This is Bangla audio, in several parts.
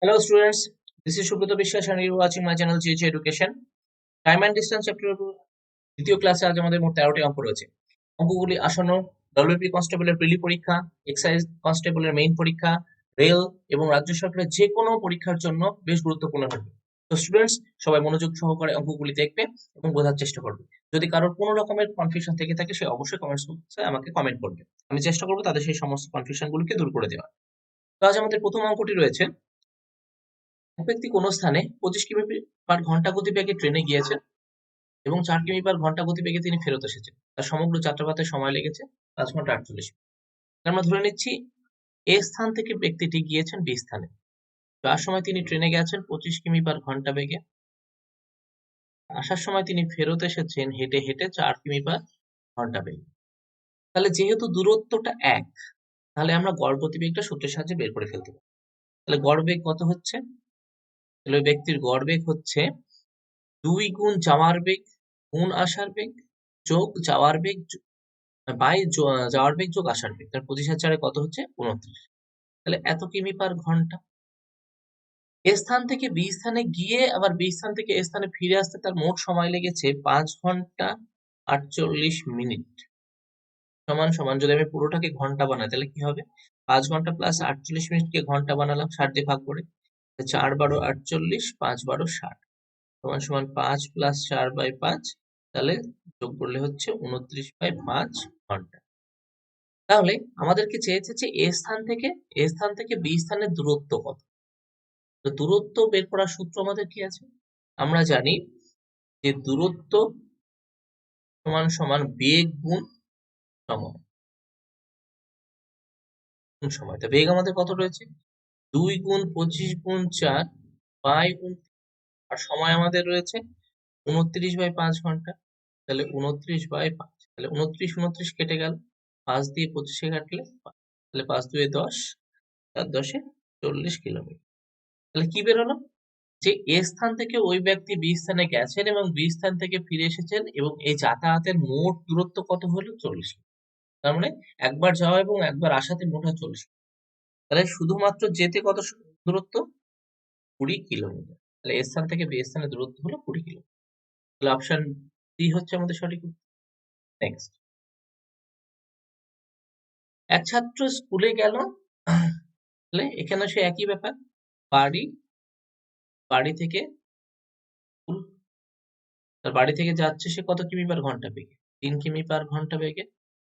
Hello students, this is Subrata বিশ্বাস and you are watching my channel GH Education. Time and distance chapter দ্বিতীয় ক্লাসে আজ আমাদের মোট 13টি অঙ্ক রয়েছে। অঙ্কগুলি আসন্ন ডব্লিউপি কনস্টেবলের প্রিলি পরীক্ষা, এক্সাইজ কনস্টেবলের মেইন পরীক্ষা, রেল এবং রাজ্য সরকারের যে কোনো পরীক্ষার জন্য বেশ গুরুত্বপূর্ণ হবে। তো স্টুডেন্টস সবাই মনোযোগ সহকারে অঙ্কগুলি দেখবে এবং বোঝার চেষ্টা করবে। যদি কারোর কোনো রকমের কনফিউশন থেকে থাকে সে অবশ্যই কমেন্টস বক্সে আমাকে কমেন্ট করবে। আমি চেষ্টা করবো তাদের সেই সমস্ত কনফিউশনগুলিকে দূর করে দেওয়ার। তো আজ আমাদের প্রথম অঙ্কটি রয়েছে, এক ব্যক্তি কোনো স্থানে 25 কিমি পার ঘন্টা গতিবেগে ট্রেনে গিয়েছেন এবং 4 কিমি পার ঘন্টা গতিবেগে তিনি ফেরত এসেছেন। তার সমগ্র যাত্রাপথে সময় লেগেছে 5 ঘন্টা 48 মিনিট। আমরা ধরে নিচ্ছি এ স্থান থেকে ব্যক্তিটি গিয়েছেন বি স্থানে। যাওয়ার সময় তিনি ট্রেনে গেছেন 25 কিমি পার ঘন্টা বেগে, আসার সময় তিনি ফেরত এসেছেন হেঁটে হেঁটে 4 কিমি পার ঘন্টা বেগে। তাহলে যেহেতু দূরত্বটা এক, তাহলে আমরা গড় গতিবেগটা সূত্রের সাহায্যে বের করে ফেলতে পারি। তাহলে গড় বেগ কত হচ্ছে? তাহলে ওই ব্যক্তির গড় বেগ হচ্ছে 2 গুণ যাওয়ার বেগ গুণ আসার বেগ যোগ যাওয়ার বেগ বাই যাওয়ার বেগ যোগ আসার বেগ। তার 25,000 কত হচ্ছে? 29। তাহলে এত কিমি পার ঘন্টা। এ স্থান থেকে বি স্থানে গিয়ে আবার বি স্থান থেকে এ স্থানে ফিরে আসতে তার মোট সময় লেগেছে 5 ঘন্টা 48 মিনিট। সমান সমান যদি আমি পুরোটাকে ঘন্টা বানাই তাহলে কি হবে? 5 ঘন্টা প্লাস 48 মিনিটকে ঘন্টা বানালাম 60 দিয়ে ভাগ করে। 4 12 48, 5 12 60 সমান সমান 5 প্লাস 4/5, তাহলে যোগ করলে হচ্ছে 29/5 ঘন্টা। তাহলে আমাদেরকে চেয়েছে যে এ স্থান থেকে বি স্থানের দূরত্ব কত। তো দূরত্ব বের করার সূত্র আমাদের কি আছে? আমরা জানি যে দূরত্ব সমান সমান বেগ গুণ সময়। সময় তো বেগ আমাদের কত রয়েছে? 2 গুণ 25 গুণ 4 বাই গুণ, আর সময় আমাদের রয়েছে 29/5 ঘন্টা। তাহলে 29/5, তাহলে 29 29 কেটে গেল, 5 দিয়ে 25 কাটলে 5, তাহলে 5 2 10, 4 10 40 কিলোমিটার। তাহলে কি বেরোলো? যে এ স্থান থেকে ওই ব্যক্তি বি স্থানে গেছেন এবং বি স্থান থেকে ফিরে এসেছেন এবং এই যাতায়াতের মোট দূরত্ব কত হলো? 40। তার মানে একবার যাওয়া এবং একবার আসাতে মোট হয় 40। তাহলে শুধুমাত্র যেতে কত দূরত্ব? 20 কিলোমিটার। তাহলে এ স্থান থেকে বি স্থানের দূরত্ব হলো 20 কিলোমিটার। তাহলে অপশন ডি হচ্ছে আমাদের সঠিক উত্তর। নেক্সট, এক ছাত্র স্কুলে গেল, তাহলে এখানে সে একই ব্যাপার, বাড়ি বাড়ি থেকে স্কুল, তার বাড়ি থেকে যাচ্ছে সে কত কিমি পার ঘন্টা বেগে? 3 কিমি পার ঘন্টা বেগে।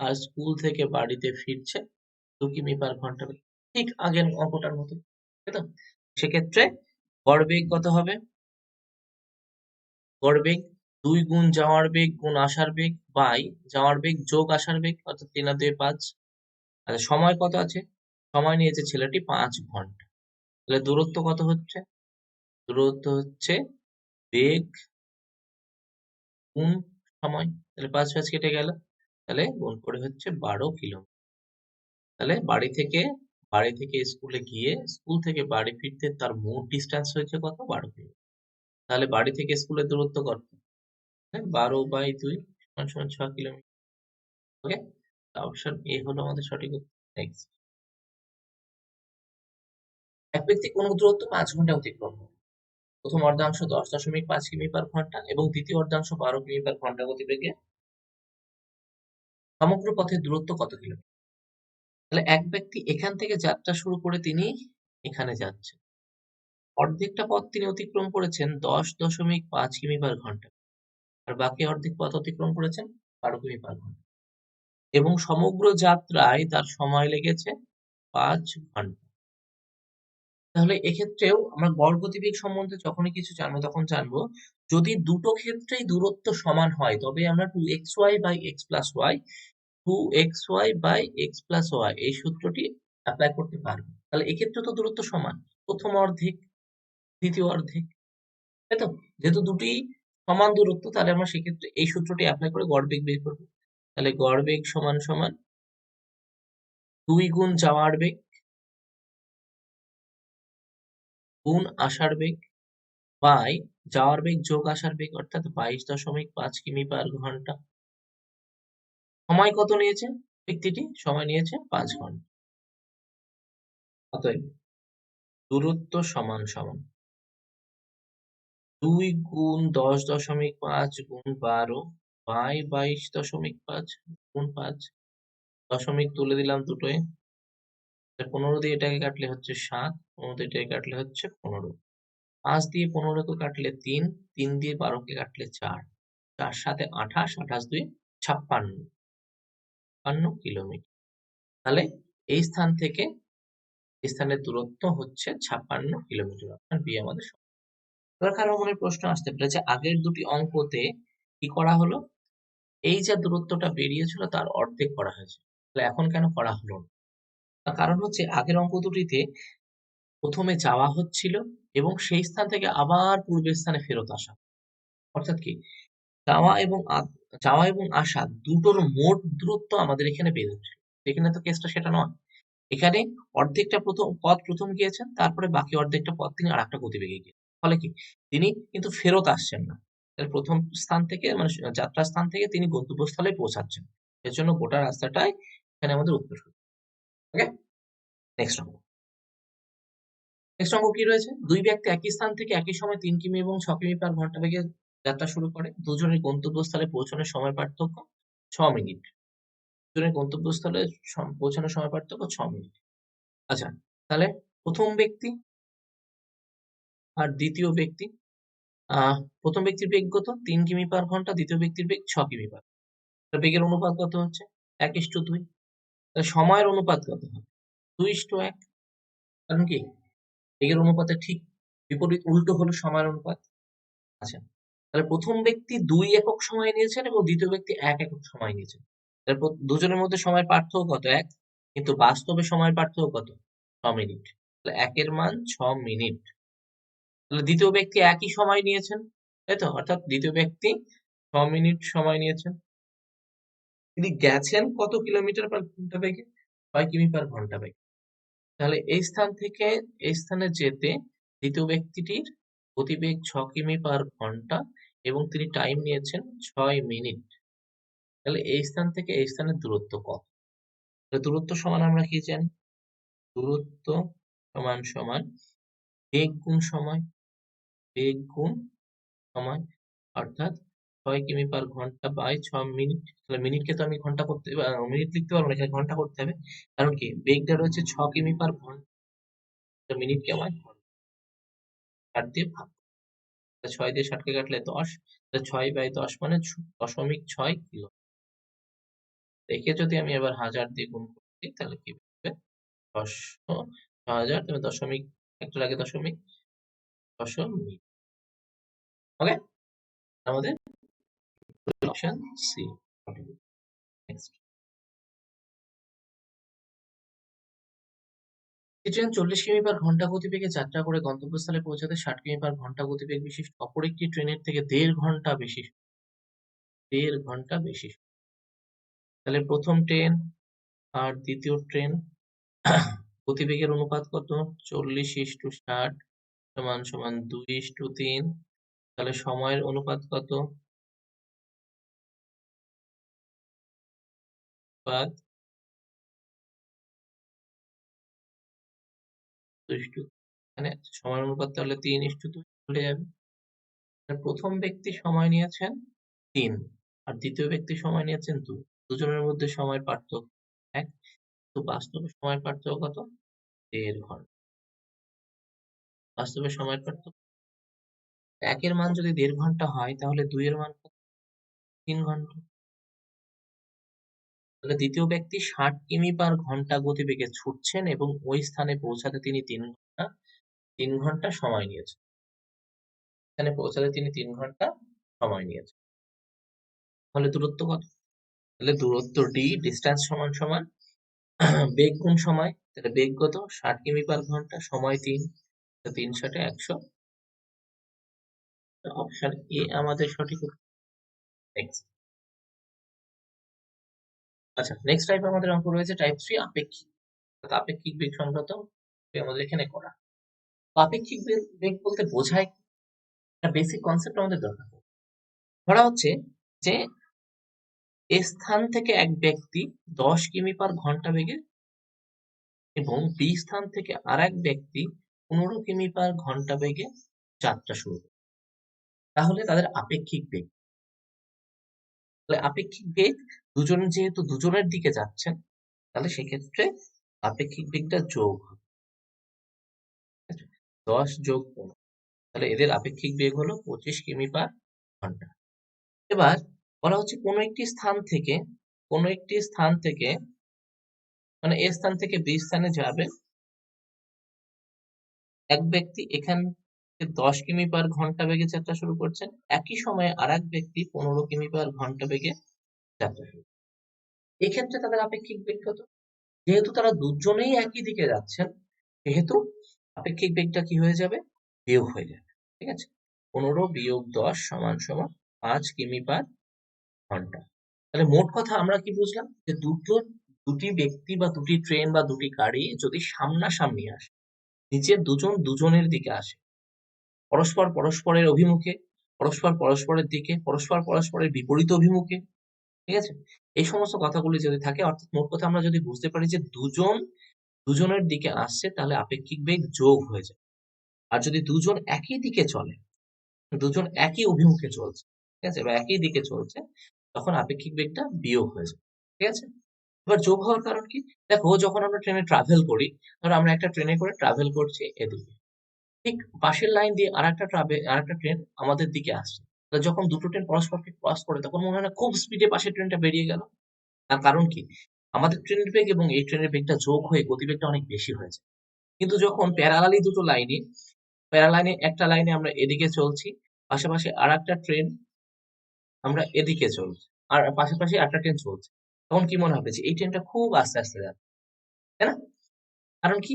আর স্কুল থেকে বাড়িতে ফিরছে 2 কিমি পার ঘন্টা বেগে। ঠিক আগের অঙ্কটার মতো, তাই তো? সেক্ষেত্রে গড় বেগ কত হবে? গড় বেগ 2 গুণ যাওয়ার বেগ গুণ আসার বেগ বাই যাওয়ার বেগ যোগ আসার বেগ, অর্থাৎ 3 আর 2 5। আচ্ছা, সময় কত আছে? সময় নিয়েছে ছেলেটি 5 ঘন্টা। তাহলে দূরত্ব কত হচ্ছে? দূরত্ব হচ্ছে বেগ গুণ সময়। তাহলে 5 5 কেটে গেল, তাহলে গুণ করে হচ্ছে 12 কিলোমিটার। তাহলে বাড়ি থেকে স্কুলে গিয়ে স্কুল থেকে বাড়ি ফিরতে তার মোট ডিস্টেন্স হয়েছে কত? 12 কিলোমিটার। তাহলে বাড়ি থেকে স্কুলের দূরত্ব কত? 12/2 সমান সমান 6 কিলোমিটার। ওকে, অপশন এ হলো আমাদের সঠিক উত্তর। নেক্সট, এক ব্যক্তি কোন দূরত্ব 5 ঘন্টা অতিক্রম করে। প্রথম অর্ধাংশ 10.5 কিমি পার ঘন্টা এবং দ্বিতীয় অর্ধাংশ 12 কিমি পার ঘন্টা গতিবেগে। সমগ্র পথের দূরত্ব কত কিলোমিটার? তাহলে এক ব্যক্তি এখান থেকে যাত্রা শুরু করে তিনি এখানে যাচ্ছেন। অর্ধেকটা পথ তিনি অতিক্রম করেছেন 10.5 কিমি পার ঘন্টা, আর বাকি অর্ধেক পথ অতিক্রম করেছেন 12 কিমি পার ঘন্টা এবং সমগ্র যাত্রায় তার সময় লেগেছে 5 ঘন্টা। তাহলে এক্ষেত্রেও আমরা গড় গতিবেগ সম্বন্ধে যখনই কিছু জানবো তখন জানবো, যদি দুটো ক্ষেত্রেই দূরত্ব সমান হয় তবে আমরা 2xy by x plus y 2xy by x plus y এই সূত্রটি অ্যাপ্লাই করতে পারবো। তাহলে এক্ষেত্রে তো দূরত্ব সমান, প্রথম অর্ধেক দ্বিতীয় অর্ধেক, তাই তো? যেহেতু দুটি সমান দূরত্ব তাহলে আমরা সেক্ষেত্রে এই সূত্রটি অ্যাপ্লাই করে গড় বেগ বের করবো। তাহলে গড় বেগ সমান সমান 2 গুণ যাওয়ার বেগ গুণ আসার বেগ বাই যাওয়ার বেগ যোগ আসার বেগ, অর্থাৎ 22.5 কিমি পার ঘন্টা। সময় কত নিয়েছে ব্যক্তিটি? সময় নিয়েছে 5 ঘন্টা। অতএব দূরত্ব সমান সমান 2 গুণ 10.5 গুণ 12 বাই 22.5 গুণ 5 দশমিক তুলে দিলাম দুটোয়। 15 দিয়ে এটাকে কাটলে হচ্ছে 7, 15 দিয়ে এটাকে কাটলে হচ্ছে 15, 5 দিয়ে 15 কে কাটলে 3, 3 দিয়ে 12 কে কাটলে 4, 4 7 28, 28 2 56 কিলোমিটার। তাহলে এই স্থান থেকে এই স্থানের দূরত্ব হচ্ছে 56 কিলোমিটার। অর্থাৎ বি আমাদের সঠিক। এবার কারো মনে প্রশ্ন আসতে পারে যে আগের দুটি অঙ্কতে কি করা হলো, এই যে দূরত্বটা বেরিয়েছিল তার অর্ধেক করা হয়েছে, তাহলে এখন কেন করা হলো না? তার কারণ হচ্ছে আগের অঙ্ক দুটিতে প্রথমে যাওয়া হচ্ছিল এবং সেই স্থান থেকে আবার পূর্বের স্থানে ফেরত আসা, অর্থাৎ কি যাওয়া এবং আসা দুটোর মোট দূরত্ব আমাদের এখানে বের হচ্ছে। এখানে তো কেসটা সেটা নয়। এখানে অর্ধেকটা পথ প্রথম গিয়েছেন, তারপরে বাকি অর্ধেকটা পথ তিনি আরেকটা গতিবেগে গিয়েছেন। ফলে কি তিনি কিন্তু ফেরত আসছেন না। তাহলে প্রথম স্থান থেকে মানে যাত্রা স্থান থেকে তিনি গন্তব্যস্থলে পৌঁছাচ্ছেন। এর জন্য গোটা রাস্তাটাই এখানে আমাদের উত্তর। ওকে, নেক্সট অঙ্ক। নেক্সট অঙ্ক কি রয়েছে? দুই ব্যক্তি একই স্থান থেকে একই সময় 3 কিমি এবং 6 কিমি পার ঘন্টা বেগে যাত্রা শুরু করে। দুজনের গন্তব্যস্থলে পৌঁছানোর সময় পার্থক্য 6 মিনিট। দুজনের গন্তব্যস্থলে পৌঁছানোর সময় পার্থক্য 6 মিনিট। আচ্ছা, তাহলে প্রথম ব্যক্তি আর দ্বিতীয় ব্যক্তি, প্রথম ব্যক্তির বেগ কত? 3 কিমি পার ঘন্টা, দ্বিতীয় ব্যক্তির বেগ 6 কিমি পার ঘন্টা। বেগের অনুপাত কত হচ্ছে? 1:2। তাহলে সময়ের অনুপাত কত হবে? 2:1। কারণ কি বেগের অনুপাতে ঠিক বিপরীত উল্টো হলো সময়ের অনুপাত। আচ্ছা, তাহলে প্রথম ব্যক্তি 2 একক সময় নিয়েছেন এবং দ্বিতীয় ব্যক্তি 1 একক সময় নিয়েছেন। তাহলে দুজনের মধ্যে সময়ের পার্থক্য কত? 1, কিন্তু বাস্তবে সময়ের পার্থক্য কত? 6 মিনিট। তাহলে 1 এর মান 6 মিনিট। তাহলে দ্বিতীয় ব্যক্তি একই সময় নিয়েছেন, তাই তো? অর্থাৎ দ্বিতীয় ব্যক্তি 6 মিনিট সময় নিয়েছেন। তিনি গেছেন কত কিলোমিটার পার ঘন্টা বেগে? 6 কিমি পার ঘন্টা বেগে। তাহলে এই স্থান থেকে এই স্থানে যেতে দ্বিতীয় ব্যক্তিটির গতিবেগ 6 কিমি পার ঘন্টা এবং তিনি টাইম নিয়েছেন 6 মিনিট। তাহলে এই স্থান থেকে এই স্থানের দূরত্ব কত? দূরত্ব সমান আমরা কি জানি? দূরত্ব সমান সমান বেগ গুণ সময়, বেগ গুণ সময়, অর্থাৎ 6 কিমি পার ঘন্টা বাই 6 মিনিট। তাহলে মিনিটকে তো আমি ঘন্টা করতে মিনিট লিখতে পারবো না, এখানে ঘন্টা করতে হবে। কারণ কি বেগটা রয়েছে 6 কিমি পার ঘন্টা, মিনিটকে আমার ঘন্টা 60 দিয়ে ভাগ। 6 দিয়ে 60 কে কাটলে 10, 6/10 মানে 0.6 কিলো। একে যদি আমি এবার 1000 দিয়ে গুণ করি তাহলে কি হবে? 600, 6000, তবে দশমিক একটার আগে দশমিক, দশমিক। ওকে, আমাদের অপশন সি। নেক্সট, ট্রেন 40 কিমি পার ঘন্টা গতিবেগে যাত্রা করে গন্তব্যস্থলে পৌঁছাতে 60 কিমি পার ঘন্টা গতিবেগ বিশিষ্ট অপর একটি ট্রেনের থেকে 1.5 ঘন্টা বেশি। তাহলে প্রথম ট্রেন আর দ্বিতীয় ট্রেন গতিবেগের অনুপাত কত? 40:60 সমান সমান 2:3। তাহলে সময়ের অনুপাত কত? 5 2:, মানে সময়ের অনুপাত তাহলে 3:2 চলে যাবে। প্রথম ব্যক্তি সময় নিয়েছেন 3 আর দ্বিতীয় ব্যক্তি সময় নিয়েছেন 2। দুজনের মধ্যে সময় পার্থক্য 1, তো বাস্তবে সময় পার্থক্য কত? 1.5 ঘন্টা। বাস্তবে সময় পার্থক্য 1 এর মান যদি 1.5 ঘন্টা হয় তাহলে 2 এর মান কত? 3 ঘন্টা। তাহলে দ্বিতীয় ব্যক্তি 60 কিমি পার ঘন্টা গতিবেগে ছুটছেন এবং ওই স্থানে পৌঁছাতে তিনি 3 ঘন্টা সময় নিয়েছেন। এখানে পৌঁছাতে তিনি 3 ঘন্টা সময় নিয়েছেন। তাহলে দূরত্ব কত? তাহলে দূরত্ব ডি, ডিস্টেন্স সমান সমান বেগ গুণ সময়। তাহলে বেগ কত? 60 কিমি পার ঘন্টা, সময় 3, 3 × 100। অপশন এ আমাদের সঠিক উত্তর। Next. আচ্ছা, নেক্সট টাইপ আমাদের অঙ্ক রয়েছে টাইপ 3 আপেক্ষিক। আপেক্ষিক বেগ সংক্রান্ত আমাদের এখানে করা। আপেক্ষিক বেগ বলতে বোঝায় একটা বেসিক কনসেপ্ট আমাদের দরকার। ধরা হচ্ছে যে এ স্থান থেকে এক ব্যক্তি 10 কিমি পার ঘন্টা বেগে এবং বি স্থান থেকে আর এক ব্যক্তি 15 কিমি/ঘন্টা বেগে যাত্রা শুরু করে। তাহলে তাদের আপেক্ষিক বেগ, তাহলে আপেক্ষিক বেগ দুজন যেহেতু দুজনের দিকে যাচ্ছেন, তাহলে সেক্ষেত্রে আপেক্ষিক বেগটা যোগ হবে। 10 যোগ 15, তাহলে এদের আপেক্ষিক বেগ হলো 25 কিমি/ঘন্টা। এবার বলা হচ্ছে কোনো একটি স্থান থেকে মানে এ স্থান থেকে বি স্থানে যাবে এক ব্যক্তি, এখান থেকে 10 কিমি/ঘন্টা বেগে যাত্রা শুরু করছেন। একই সময়ে আর এক ব্যক্তি 15 কিমি/ঘন্টা বেগে যাত্রা শুরু করছেন। এক্ষেত্রে তাদের আপেক্ষিক বেগ কত? যেহেতু তারা দুজনেই একই দিকে যাচ্ছেন, সেহেতু আপেক্ষিক বেগটা কি হয়ে যাবে? বিয়োগ হয়ে যাবে। ঠিক আছে, 15 বিয়োগ 10 সমান সমান 5 কিমি/ঘন্টা। তাহলে মোট কথা আমরা কি বুঝলাম? যে দুটি ব্যক্তি বা দুটি ট্রেন বা দুটি গাড়ি যদি সামনাসামনি আসে, নিচের দুজন দুজনের দিকে আসে, পরস্পর পরস্পরের অভিমুখে, পরস্পর পরস্পরের দিকে, পরস্পর পরস্পরের বিপরীত অভিমুখে, ঠিক আছে, এই সমস্ত কথাগুলি যদি থাকে, অর্থাৎ মোট কথা আমরা যদি বুঝতে পারি যে দুজন দুজনের দিকে আসছে, তাহলে আপেক্ষিক বেগ যোগ হয়ে যায়। আর যদি দুজন একই দিকে চলে, দুজন একই অভিমুখে চলছে, ঠিক আছে, বা একই দিকে চলছে, তখন আপেক্ষিক বেগটা বিয়োগ হয়ে যায়। ঠিক আছে, এবার যোগ হওয়ার কারণ কি? দেখো, যখন আমরা ট্রেনে ট্রাভেল করি, ধরো আমরা একটা ট্রেনে করে ট্রাভেল করছি এদিকে, ঠিক পাশের লাইন দিয়ে আরেকটা ট্রেন আমাদের দিকে আসছে। তো যখন দুটো ট্রেন পরস্পরকে ক্রস করে, তখন মনে হয় না খুব স্পিডে পাশের ট্রেনটা বেরিয়ে গেল? তার কারণ কি? আমাদের ট্রেনের বেগ এবং এই ট্রেনের বেগটা যোগ হয়ে গতিবেগটা অনেক বেশি হয়েছে। কিন্তু যখন প্যারালালি দুটো লাইনে, একটা লাইনে আমরা এদিকে চলছি, পাশাপাশি আর একটা ট্রেন আমরা এদিকে চলছি, আর পাশাপাশি একটা ট্রেন চলছে, তখন কি মনে হবে যে এই ট্রেনটা খুব আস্তে আস্তে যাচ্ছে, তাই না? কারণ কি?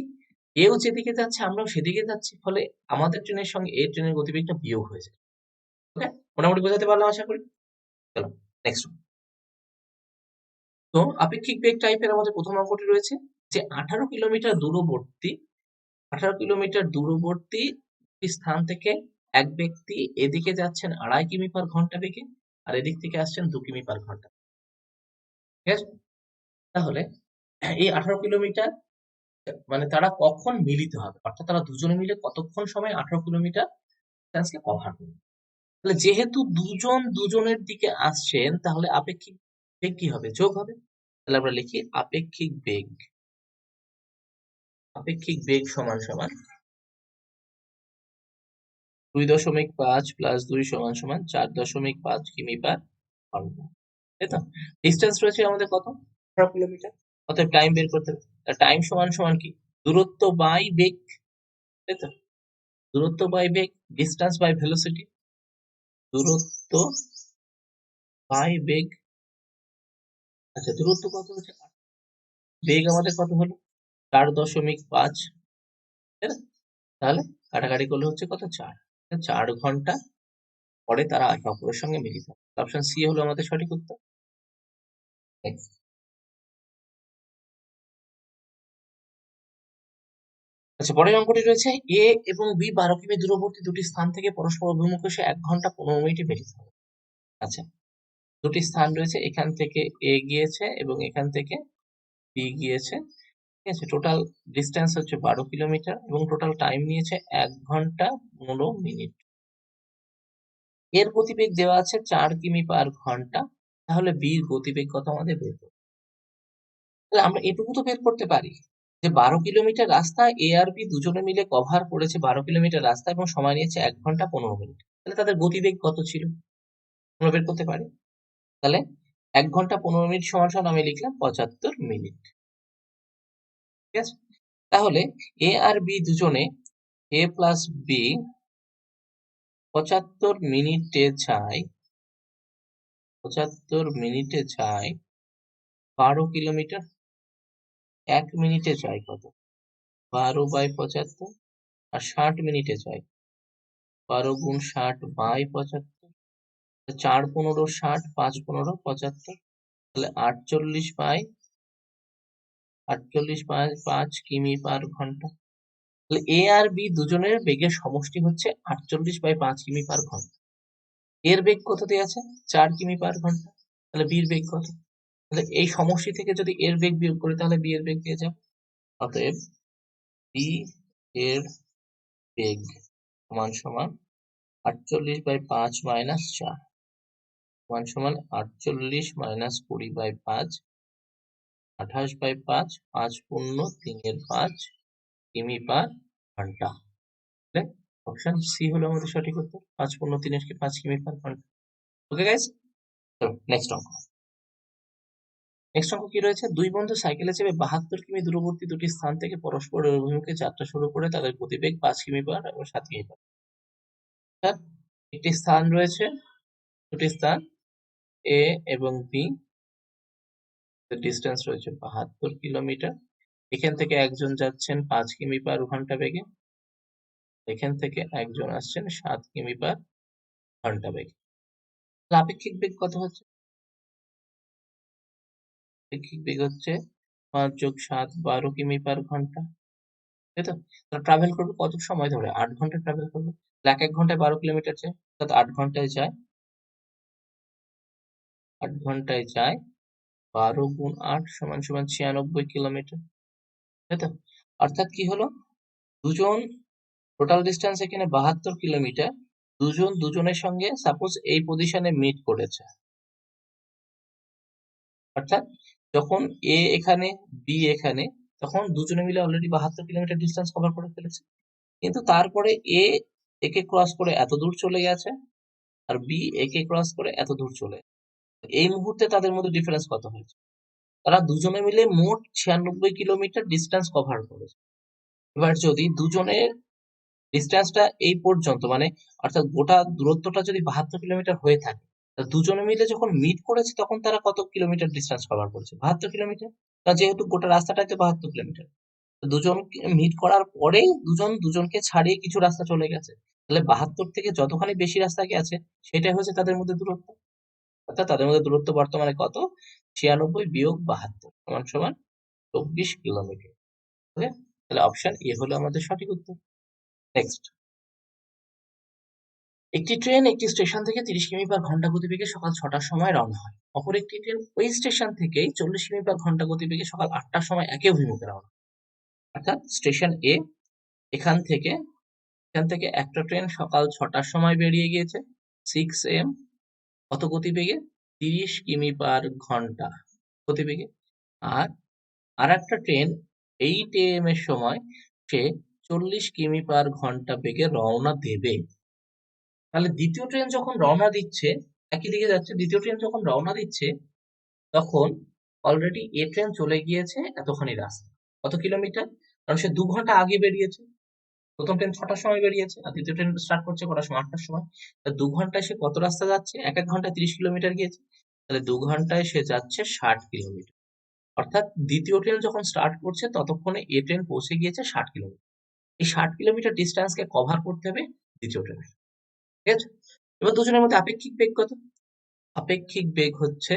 এও যেদিকে যাচ্ছে আমরাও সেদিকে যাচ্ছি, ফলে আমাদের ট্রেনের সঙ্গে এই ট্রেনের গতিবেগটা বিয়োগ হয়ে যায়। ওকে, মোটামুটি বোঝাতে পারলাম আশা করি। চলো নেক্সট। তো আপেক্ষিক বেগ টাইপের আমাদের প্রথম অঙ্কটি রয়েছে যে 18 কিলোমিটার দূরবর্তী স্থান থেকে এক ব্যক্তি এদিকে যাচ্ছেন 2.5 কিমি/ঘন্টা বেগে, আর এদিক থেকে আসছেন 2 কিমি/ঘন্টা। ঠিক আছে, তাহলে এই 18 কিলোমিটার মানে তারা কখন মিলিত হবে, অর্থাৎ তারা দুজনে মিলে কতক্ষণ সময় 18 কিলোমিটার ডিস্টেন্সকে কভার করবে। তাহলে যেহেতু দুজন দুজনের দিকে আসছেন, তাহলে আপেক্ষিক বেগ কি হবে? যোগ হবে। তাহলে আমরা লিখি আপেক্ষিক বেগ সমান সমান 2.5 প্লাস 2 সমান সমান 4.5 কিমি/ঘন্টা। তাই তো? ডিস্টেন্স রয়েছে আমাদের কত? 18 কিলোমিটার। অতএব টাইম বের করতে হবে। টাইম সমান সমান কি? দূরত্ব বাই বেগ, তাই তো? দূরত্ব বাই বেগ, ডিস্টেন্স বাই ভেলোসিটি। দূরত্ব বাই বেগ। আচ্ছা, দূরত্ব কত হচ্ছে? বেগ আমাদের কত হলো? 4.5, তাই না? তাহলে কাটাকাটি করলে হচ্ছে কত? 4। 4 ঘন্টা পরে তারা একে অপরের সঙ্গে মিলিত হবে। অপশন সি হলো আমাদের সঠিক উত্তর। Next. আচ্ছা, পরের অঙ্কটি রয়েছে এ এবং বি 12 কিমি দূরবর্তী দুটি স্থান থেকে পরস্পর অভিমুখে এসে 1 ঘন্টা 15 মিনিটে মিলিত হবে। আচ্ছা, দুটি স্থান রয়েছে, এখান থেকে এ গিয়েছে এবং এখান থেকে বি গিয়েছে। ঠিক আছে, টোটাল ডিস্টেন্স হচ্ছে 12 কিলোমিটার এবং টোটাল টাইম নিয়েছে 1 ঘন্টা 15 মিনিট। এর গতিবেগ দেওয়া আছে 4 কিমি/ঘন্টা। তাহলে বির গতিবেগ কত আমাদের বের করতে হবে। তাহলে আমরা এটুকু তো বের করতে পারি যে 12 কিলোমিটার রাস্তা এ আর বি দুজনে মিলে কভার করেছে, 12 কিলোমিটার রাস্তা এবং সময় নিয়েছে 1 ঘন্টা 15 মিনিট। তাহলে তাদের গতিবেগ কত ছিল আমরা বের করতে পারি। তাহলে 1 ঘন্টা 15 মিনিট সমান সমান আমি লিখলাম 75 মিনিট। ঠিক আছে, তাহলে এ আর বি দুজনে, এ প্লাস বি 75 মিনিটে যায় 12 কিলোমিটার। 1 মিনিটে যায় কত? 12/75। আর 60 মিনিটে যায় 12 গুণ 60/75। 4 15 60, 5 15 75, তাহলে 48/5 কিমি/ঘন্টা। তাহলে এ আর বি দুজনের বেগের সমষ্টি হচ্ছে 48/5 কিমি/ঘন্টা। এর বেগ কত দেওয়া আছে? 4 কিমি/ঘন্টা। তাহলে বির বেগ কত? তাহলে এই সমষ্টি থেকে যদি এর বেগ বিয়োগ করি, তাহলে বি এর বেগ পেয়ে যাবো। অতএব বি এর বেগ সমান সমান 48/5 মাইনাস 4 সমান সমান 48 মাইনাস 20/5 28/5 5 পূর্ণ 3/5 কিমি পার ঘন্টা। অপশন সি হলো আমাদের সঠিক উত্তর। 5 পূর্ণ 3/5 কিমি পার ঘন্টা। ওকে গাইস, চলো নেক্সট অঙ্ক। নেক্সট অঙ্ক কি রয়েছে? দুই বন্ধু সাইকেলে চেপে 72 কিমি দূরবর্তী দুটি স্থান থেকে পরস্পরের অভিমুখে যাত্রা শুরু করে তাদের গতিবেগ 5 কিমি পার এবং 7 কিমি পার। একটি স্থান রয়েছে, দুটি স্থান এ এবং বি, ডিস্টেন্স রয়েছে 72 কিলোমিটার। এখান থেকে একজন যাচ্ছেন 5 কিমি পার ঘন্টা বেগে, এখান থেকে একজন আসছেন 7 কিমি পার ঘন্টা বেগে। আপেক্ষিক বেগ কত হচ্ছে? আপেক্ষিক বেগ হচ্ছে 5 যোগ 7 12 কিমি পার ঘন্টা, তাই তো? তারা ট্রাভেল করবে কত সময় ধরে? 8 ঘন্টা ট্রাভেল করবে। এক ঘন্টায় 12 কিলোমিটার যায়, অর্থাৎ 8 ঘন্টায় যায় 8 ঘন্টায় যায় 12 গুণ 8 সমান সমান 96 কিলোমিটার, তাই তো? অর্থাৎ কি হলো, দুজন টোটাল ডিস্টেন্স এখানে 72 কিলোমিটার, দুজন দুজনের সঙ্গে সাপোজ এই পজিশনে মিট করেছে, অর্থাৎ যখন এ এখানে বি এখানে, তখন দুজনে মিলে অলরেডি 72 কিলোমিটার ডিস্টেন্স কভার করে ফেলেছে। কিন্তু তারপরে এ একে ক্রস করে এত দূর চলে গেছে আর বি একে ক্রস করে এত দূর চলে গেছে। এই মুহূর্তে তাদের মধ্যে ডিফারেন্স কত হয়েছে? তারা দুজনে মিলে মোট 96 কিলোমিটার ডিস্টেন্স কভার করেছে। এবার যদি দুজনের ডিস্টেন্সটা এই পর্যন্ত মানে অর্থাৎ গোটা দূরত্বটা যদি 72 কিলোমিটার হয়ে থাকে, তা দুজনে মিলে যখন মিট করেছে তখন তারা কত কিলোমিটার ডিস্টেন্স কভার করেছে? 72 কিলোমিটার। তা যেহেতু গোটা রাস্তাটাই তো 72 কিলোমিটার, দুজন মিট করার পরেই দুজন দুজনকে ছাড়িয়ে কিছু রাস্তা চলে গেছে, তাহলে 72 থেকে যতখানি বেশি রাস্তা গেছে সেটাই হচ্ছে তাদের মধ্যে দূরত্ব। অর্থাৎ তাদের মধ্যে দূরত্ব বর্তমানে কত? 96 বিয়োগ 72 সমান সমান 24 কিলোমিটার। ওকে, তাহলে অপশন এ হলো আমাদের সঠিক উত্তর। নেক্সট, একটি ট্রেন একটি স্টেশন থেকে 30 কিমি পার ঘন্টা গতিবেগে সকাল 6টার সময় রওনা হয়। অপর একটি ট্রেন ওই স্টেশন থেকেই 40 কিমি পার ঘন্টা গতিবেগে সকাল 8টার সময় একই অভিমুখে রওনা হয়। অর্থাৎ স্টেশন এ এখান থেকে একটা ট্রেন সকাল 6টার সময় বেরিয়ে গিয়েছে 6 AM, কত গতিবেগে? 30 কিমি পার ঘন্টা গতিবেগে। আর আরেকটা ট্রেন 8 AM এর সময় সে 40 কিমি পার ঘন্টা বেগে রওনা দেবে। তাহলে দ্বিতীয় ট্রেন যখন রওনা দিচ্ছে, একই দিকে যাচ্ছে, দ্বিতীয় ট্রেন যখন রওনা দিচ্ছে তখন অলরেডি এ ট্রেন চলে গিয়েছে এতখানি রাস্তা, কত কিলোমিটার? কারণ সে 2 ঘন্টা আগে বেরিয়েছে। প্রথম ট্রেন 6টার সময় বেরিয়েছে আর দ্বিতীয় ট্রেন স্টার্ট করছে কটার সময়? 8টার সময়। 2 ঘন্টায় সে কত রাস্তা যাচ্ছে? এক ঘন্টায় 30 কিলোমিটার গিয়েছে, তাহলে 2 ঘন্টায় সে যাচ্ছে 60 কিলোমিটার। অর্থাৎ দ্বিতীয় ট্রেন যখন স্টার্ট করছে ততক্ষণে এ ট্রেন পৌঁছে গিয়েছে 60 কিলোমিটার। এই 60 কিলোমিটার ডিস্টেন্স কে কভার করতে হবে দ্বিতীয় ট্রেনে, ঠিক আছে? এবার দুজনের মধ্যে আপেক্ষিক বেগ কত? আপেক্ষিক বেগ হচ্ছে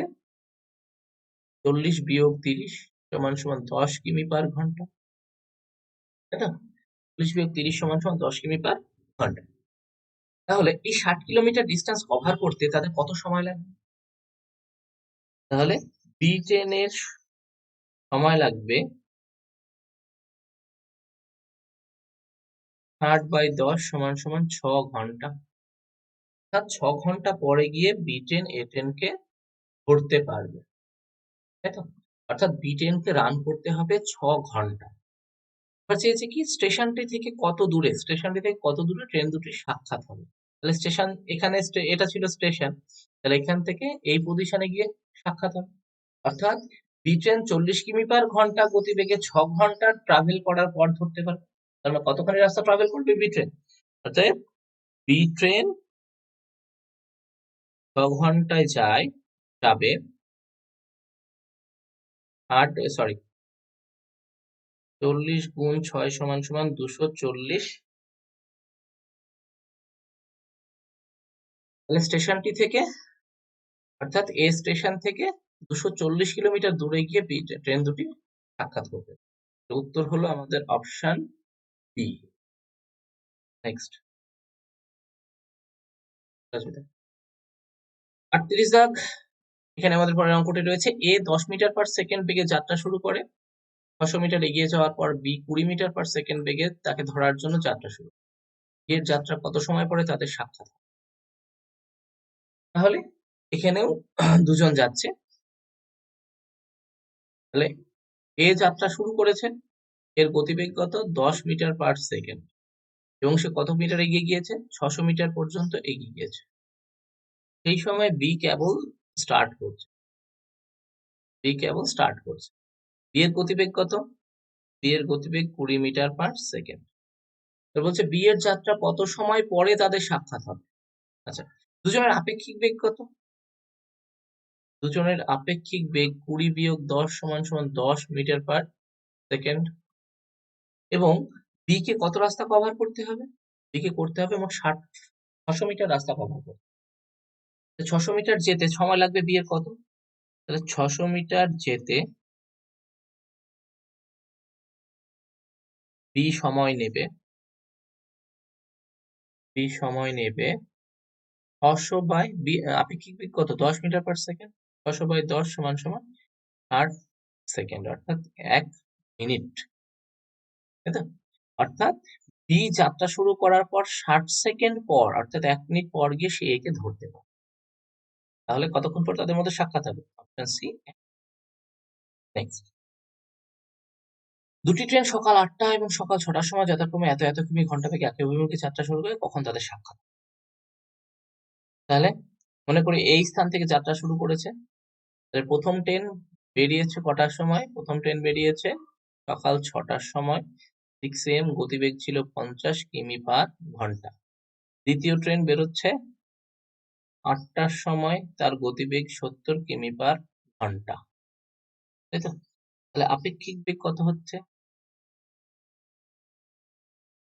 40 বিয়োগ 30 সমান সমান 10 কিমি পার ঘন্টা, তাই না? 40 বিয়োগ 30 সমান সমান 10 কিমি পার ঘন্টা। তাহলে এই 60 কিলোমিটার ডিস্টেন্স কভার করতে তাদের কত সময় লাগবে? তাহলে বি ট্রেনের সময় লাগবে 60/10 সমান সমান 6 ঘন্টা। অর্থাৎ 6 ঘন্টা পরে গিয়ে বি ট্রেন এ ট্রেনকে ধরতে পারবে, তাই তো? অর্থাৎ বি ট্রেনকে রান করতে হবে 6 ঘন্টা। এবার চেয়েছে কি স্টেশনটি থেকে কত দূরে, ট্রেন দুটি সাক্ষাৎ হবে। তাহলে স্টেশন এখানে এটা ছিল স্টেশন, তাহলে এখান থেকে এই পজিশনে গিয়ে সাক্ষাৎ হবে। অর্থাৎ বি ট্রেন 40 কিমি পার ঘন্টা গতিবেগে 6 ঘন্টা ট্রাভেল করার পর ধরতে পারবে। তাহলে কতখানি রাস্তা ট্রাভেল করবে বি ট্রেন? অতএব বি ট্রেন 6 ঘন্টায় যাবে 40 গুণ 6 সমান সমান 240। তাহলে স্টেশনটি থেকে, অর্থাৎ এ স্টেশন থেকে 240 কিলোমিটার দূরে গিয়ে বি ট্রেন দুটি সাক্ষাৎ করবে। উত্তর হলো আমাদের অপশন বি। নেক্সট, 38 দাগ। এখানে আমাদের পরের অঙ্কটি রয়েছে, এ 10 মিটার পার সেকেন্ড বেগে যাত্রা শুরু করে, 600 মিটার এগিয়ে যাওয়ার পর বি 20 মিটার পার সেকেন্ড বেগে তাকে ধরার জন্য যাত্রা শুরু। এর যাত্রা কত সময় পরে তাদের সাক্ষাৎ হবে। তাহলে এখানেও দুজন যাচ্ছে, তাহলে এ যাত্রা শুরু করেছে, এর গতিবেগ কত 10 মিটার পার সেকেন্ড এবং সে কত মিটার এগিয়ে গিয়েছে 600 মিটার পর্যন্ত এগিয়ে গিয়েছে। সেই সময় বি কেবল স্টার্ট করছে, বি এর গতিবেগ কত, বি এর গতিবেগ 20 মিটার পার সেকেন্ড। তো বলছে বি এর যাত্রা কত সময় পরে তাদের সাক্ষাৎ হবে। আচ্ছা, দুজনের আপেক্ষিক বেগ কত, দুজনের আপেক্ষিক বেগ 20 বিয়োগ 10 সমান সমান 10 মিটার পার সেকেন্ড এবং বি কে কত রাস্তা কভার করতে হবে, বি কে করতে হবে মোট 600 মিটার রাস্তা কভার করতে। 600 মিটার যেতে সময় লাগবে বি এর কত, তাহলে 600 মিটার যেতে বি সময় নেবে 600 বাই বি আপেক্ষিক বেগ কত 10 মিটার পার সেকেন্ড, 600 বাই 10 সমান সমান 8 সেকেন্ড অর্থাৎ 1 মিনিট, তাই তো? অর্থাৎ বি যাত্রা শুরু করার পর 60 সেকেন্ড পর অর্থাৎ 1 মিনিট পর গিয়ে সে একে ধরতে পারে। তাহলে কতক্ষণ পর তাদের মধ্যে সাক্ষাৎ হবে, অপশন সি। নেক্সট, দুটি ট্রেন সকাল 8টা এবং সকাল 6টার সময় যথাক্রমে এত এত কিমি ঘন্টা বেগে একই অভিমুখে যাত্রা শুরু করে, কখন তাদের সাক্ষাৎ। তাহলে মনে করি এই স্থান থেকে যাত্রা শুরু করেছে, তাহলে প্রথম ট্রেন বেরিয়েছে কটার সময়, প্রথম ট্রেন বেরিয়েছে সকাল 6টার সময়, 6 AM, গতিবেগ ছিল 50 কিমি পার ঘন্টা। দ্বিতীয় ট্রেন বেরোচ্ছে 8টার সময়, তার গতিবেগ 70 কিমি পার ঘন্টা, তাই তো? তাহলে আপেক্ষিক বেগ কত হচ্ছে,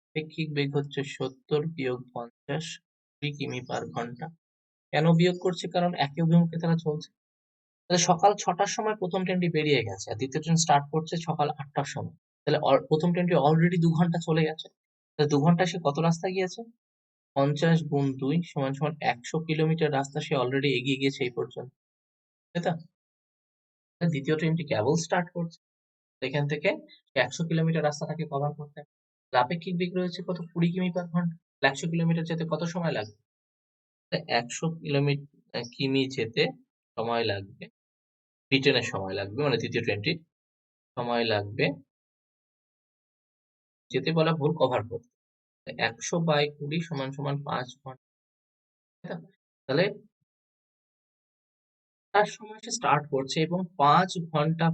আপেক্ষিক বেগ হচ্ছে 70 বিয়োগ 50 20 কিমি পার ঘন্টা। কেন বিয়োগ করছে, কারণ একই অভিমুখে তারা চলছে। তাহলে সকাল 6টার সময় প্রথম ট্রেনটি বেরিয়ে গেছে আর দ্বিতীয় ট্রেন স্টার্ট করছে সকাল 8টার সময়, তাহলে প্রথম ট্রেনটি অলরেডি 2 ঘন্টা চলে গেছে, তাহলে 2 ঘন্টায় সে কত রাস্তা গিয়েছে, 50 গুণ 2 সমান সমান 100 কিলোমিটার রাস্তা সে অলরেডি এগিয়ে গিয়েছে এই পর্যন্ত, তাই তো? দ্বিতীয় ট্রেনটি কেবল স্টার্ট করছে, এখান থেকে 100 কিলোমিটার রাস্তাটাকে কভার করতে হবে। আপেক্ষিক বেগ রয়েছে কত 20 কিমি পার ঘন্টা, 100 কিলোমিটার যেতে কত সময় লাগবে, 100 কিমি যেতে সময় লাগবে, রিটার্নের সময় লাগবে মানে দ্বিতীয় ট্রেনটি সময় লাগবে, যেতে বলা ভুল, কভার করতে 100 বাই 20 সমান সমান 5 ঘন্টা, তাহলে তার সময় সে স্টার্ট করছে এবং 5 ঘন্টা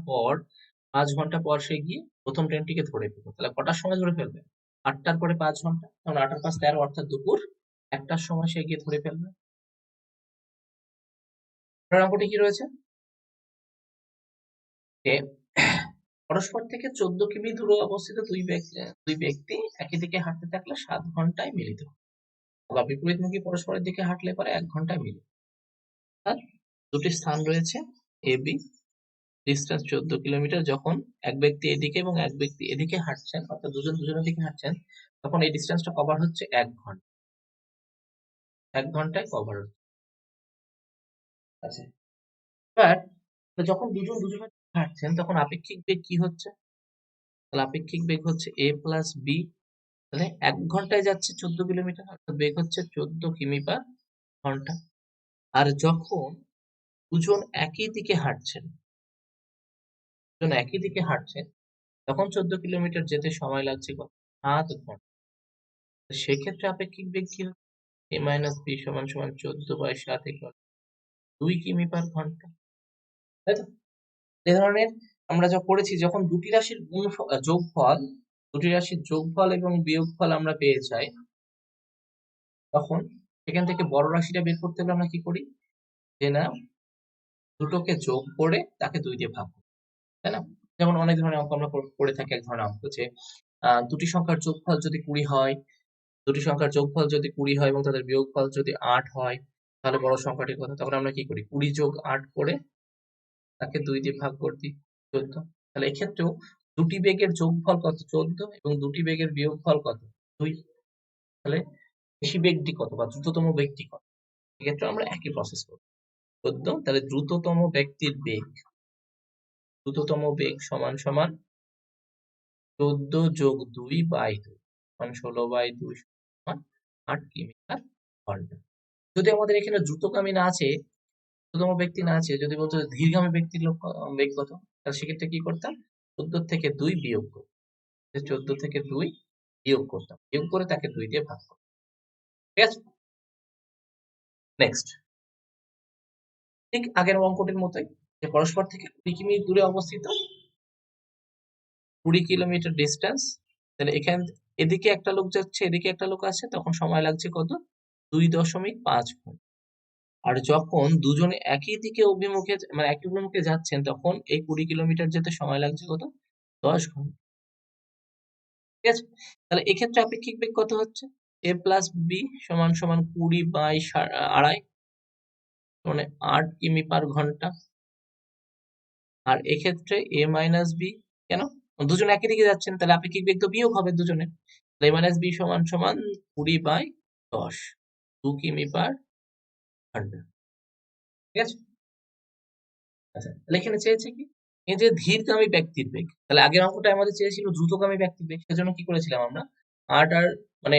পর সে গিয়ে প্রথম ট্রেনটিকে ধরে ফেলবে। তাহলে কটার সময় ধরে ফেলবে, 8টার পরে 5 ঘন্টা, কারণ 8 আর 5 13 অর্থাৎ দুপুর 1টার সময় সে গিয়ে ধরে ফেলবে। পরের অঙ্কটি কি রয়েছে, যে পরস্পর থেকে 14 কিমি দূরে অবস্থিত দুই ব্যক্তি একই দিকে হাঁটতে থাকলে 7 ঘন্টায় মিলিত হবে, আবার বিপরীতমুখী পরস্পরের দিকে হাঁটলে পরে 1 ঘন্টায় মিলিত। আর দুটি স্থান রয়েছে এ বি, ডিস্টেন্স 14 কিলোমিটার। যখন এক ব্যক্তি এদিকে এবং এক ব্যক্তি এদিকে হাঁটছেন অর্থাৎ দুজন দুজনের দিকে হাঁটছেন, তখন এই ডিস্টেন্সটা কভার হচ্ছে 1 ঘন্টা, 1 ঘন্টায় কভার হচ্ছে। আচ্ছা, এবার যখন দুজন দুজনের দিকে হাঁটছেন তখন আপেক্ষিক বেগ কি হচ্ছে, তাহলে আপেক্ষিক বেগ হচ্ছে a প্লাস বি, তাহলে 1 ঘন্টায় যাচ্ছে 14 কিলোমিটার অর্থাৎ বেগ হচ্ছে 14 কিমি পার ঘন্টা। আর যখন দুজন একই দিকে হাঁটছেন, তখন 14 কিলোমিটার যেতে সময় লাগছে কত, 7 ঘন্টা। সেক্ষেত্রে আপেক্ষিক বেগ কি হবে, a মাইনাস বি সমান সমান 14 বাই 7 ইকুয়াল 2 কিমি পার ঘন্টা, তাই তো? এই ধরনের আমরা যা করেছি, যখন দুটি রাশির যোগফল এবং বিয়োগফল আমরা পেয়ে যাই, তখন সেখান থেকে বড় রাশিটা বের করতে হলে আমরা কি করি, যে না দুটোকে যোগ করে তাকে 2 দিয়ে ভাগ করি, তাই না? যেমন অনেক ধরনের অঙ্ক আমরা করে থাকি, এক ধরনের অঙ্ক যে দুটি সংখ্যার যোগফল যদি 20 হয়, এবং তাদের বিয়োগফল যদি 8 হয়, তাহলে বড় সংখ্যাটি কত, তখন আমরা কি করি 20 যোগ 8 করে তাকে 2 দিয়ে ভাগ করে দিই, 14। তাহলে এক্ষেত্রেও দুটি বেগের যোগফল কত 14 এবং দুটি বেগের বিয়োগফল কত 2, তাহলে বেশি বেগটি কত বা দ্রুততম বেগটি কত, এক্ষেত্রে আমরা একই প্রসেস করব 14, তাহলে দ্রুততম বেগ সমান সমান 14 যোগ 2 বাই 2 মানে 16 বাই 2 সমান 8 কিমি পার ঘন্টা। যদি আমাদের এখানে দ্রুতগামী না আছে, দ্রুততম ব্যক্তি না আছে, যদি বলতো যে ধীরগামী ব্যক্তির বেগ কত, তাহলে সেক্ষেত্রে কি করতাম? 14 থেকে 2 বিয়োগ করতাম। 14 থেকে 2 বিয়োগ করতাম, বিয়োগ করে তাকে 2 দিয়ে ভাগ করতাম। ঠিক আছে, নেক্সট ঠিক আগের অঙ্কটির মতোই, যে পরস্পর থেকে 20 কিমি দূরে অবস্থিত 20 কিলোমিটার ডিস্টেন্স, তাহলে এখানে এদিকে একটা লোক যাচ্ছে, এদিকে একটা লোক আসছে, তখন সময় লাগছে কত? 2.5 ঘন্টা। আর যখন দুজনে একই দিকে অভিমুখে মানে একই অভিমুখে যাচ্ছেন, তখন এই 20 কিলোমিটার যেতে সময় লাগছে কত? 10 ঘন্টা। ঠিক আছে, তাহলে এক্ষেত্রে আপেক্ষিক বেগ কত হচ্ছে? a প্লাস বি সমান সমান 20/2.5 মানে 8 কিমি পার ঘন্টা। আর এক্ষেত্রে a মাইনাস বি, কেন? দুজন একই দিকে যাচ্ছেন, তাহলে আপেক্ষিক বেগ তো বিয়োগ হবে দুজনে। a মাইনাস বি সমান সমান 20/10, 2 কিমি পার ঘন্টা। ঠিক আছে, আচ্ছা তাহলে এখানে চেয়েছে কি? এই যে ধীরগামী ব্যক্তির বেগ, তাহলে আগের অঙ্কটা আমাদের চেয়েছিল দ্রুতগামী ব্যক্তির বেগ, সেজন্য কি করেছিলাম আমরা? 8 আর মানে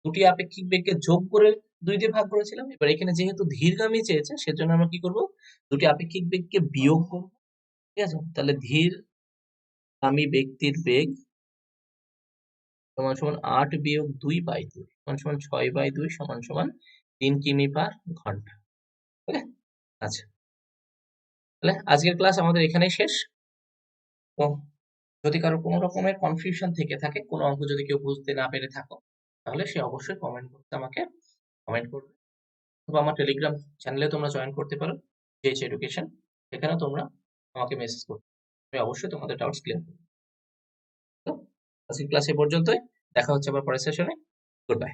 দুটি আপেক্ষিক বেগকে যোগ করে 2 দিয়ে ভাগ করেছিলাম। এবার এখানে যেহেতু ধীরগামী চেয়েছে, সেজন্য আমরা কি করব? দুটি আপেক্ষিক বেগকে বিয়োগ করব। ঠিক আছে, তাহলে ধীরগামী ব্যক্তির বেগ সমান সমান 8 বিয়োগ 2/2 সমান সমান 6/2 সমান সমান 3 কিমি পার ঘন্টা। ওকে, আচ্ছা তাহলে আজকের ক্লাস আমাদের এখানেই শেষ। তো যদি কারো কোনো রকমের কনফিউশন থেকে থাকে, কোনো অঙ্ক যদি কেউ বুঝতে না পেরে থাকো, তাহলে সে অবশ্যই কমেন্ট করতে আমাকে কমেন্ট করবে, অথবা আমার টেলিগ্রাম চ্যানেলে তোমরা জয়েন করতে পারো, জেএইচ এডুকেশন। সেখানে তোমরা আমাকে মেসেজ করবে, আমি অবশ্যই তোমাদের ডাউটস ক্লিয়ার করবো। তো আজকের ক্লাস এ পর্যন্তই, দেখা হচ্ছে আবার পরের সেশনে। Good bye.